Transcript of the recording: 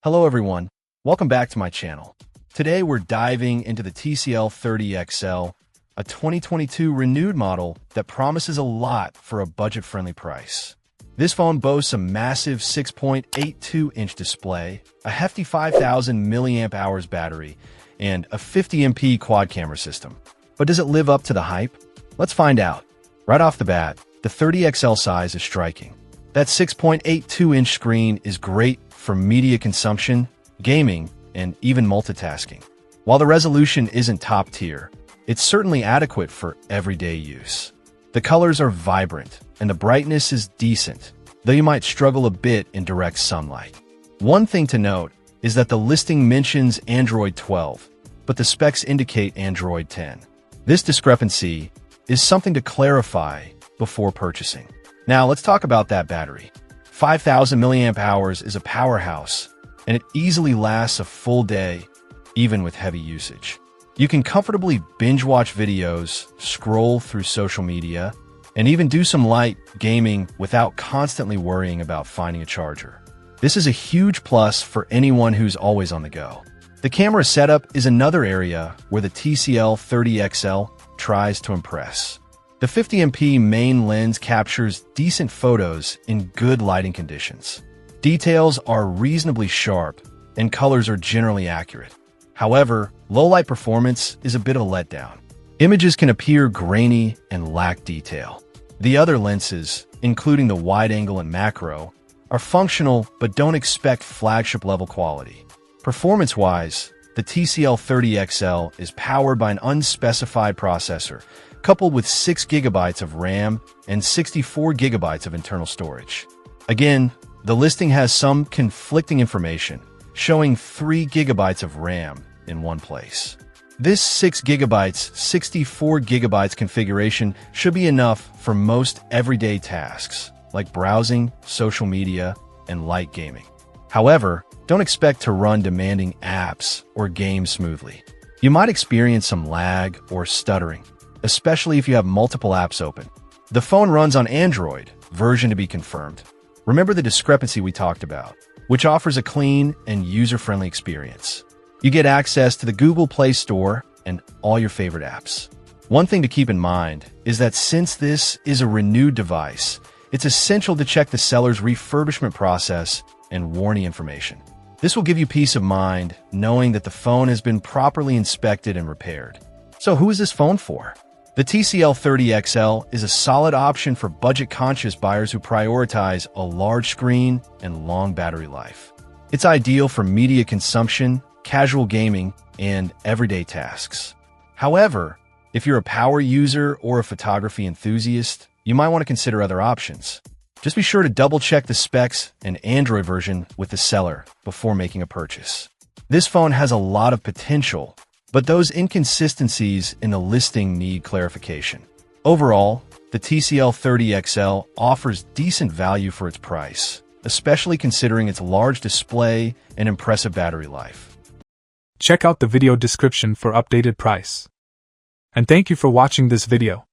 Hello everyone, welcome back to my channel. Today we're diving into the TCL 30XL, a 2022 renewed model that promises a lot for a budget-friendly price. This phone boasts a massive 6.82-inch display, a hefty 5,000 mAh battery, and a 50MP quad camera system. But does it live up to the hype? Let's find out. Right off the bat, the 30XL size is striking. That 6.82-inch screen is great for media consumption, gaming, and even multitasking. While the resolution isn't top tier, it's certainly adequate for everyday use. The colors are vibrant, and the brightness is decent, though you might struggle a bit in direct sunlight. One thing to note is that the listing mentions Android 12, but the specs indicate Android 10. This discrepancy is something to clarify before purchasing. Now let's talk about that battery. 5,000 mAh is a powerhouse, and it easily lasts a full day, even with heavy usage. You can comfortably binge-watch videos, scroll through social media, and even do some light gaming without constantly worrying about finding a charger. This is a huge plus for anyone who's always on the go. The camera setup is another area where the TCL 30XL tries to impress. The 50MP main lens captures decent photos in good lighting conditions. Details are reasonably sharp, and colors are generally accurate. However, low-light performance is a bit of a letdown. Images can appear grainy and lack detail. The other lenses, including the wide-angle and macro, are functional but don't expect flagship-level quality. Performance-wise, the TCL 30XL is powered by an unspecified processor, coupled with 6 GB of RAM and 64 GB of internal storage. Again, the listing has some conflicting information, showing 3 GB of RAM in one place. This 6 GB, 64 GB configuration should be enough for most everyday tasks, like browsing, social media, and light gaming. However, don't expect to run demanding apps or games smoothly. You might experience some lag or stuttering, especially if you have multiple apps open. The phone runs on Android, version to be confirmed. Remember the discrepancy we talked about, which offers a clean and user-friendly experience. You get access to the Google Play Store and all your favorite apps. One thing to keep in mind is that since this is a renewed device, it's essential to check the seller's refurbishment process and warranty information. This will give you peace of mind knowing that the phone has been properly inspected and repaired. So who is this phone for? The TCL 30XL is a solid option for budget-conscious buyers who prioritize a large screen and long battery life. It's ideal for media consumption, casual gaming, and everyday tasks. However, if you're a power user or a photography enthusiast, you might want to consider other options. Just be sure to double-check the specs and Android version with the seller before making a purchase. This phone has a lot of potential, but those inconsistencies in the listing need clarification. Overall, the TCL 30XL offers decent value for its price, especially considering its large display and impressive battery life. Check out the video description for updated price. And thank you for watching this video.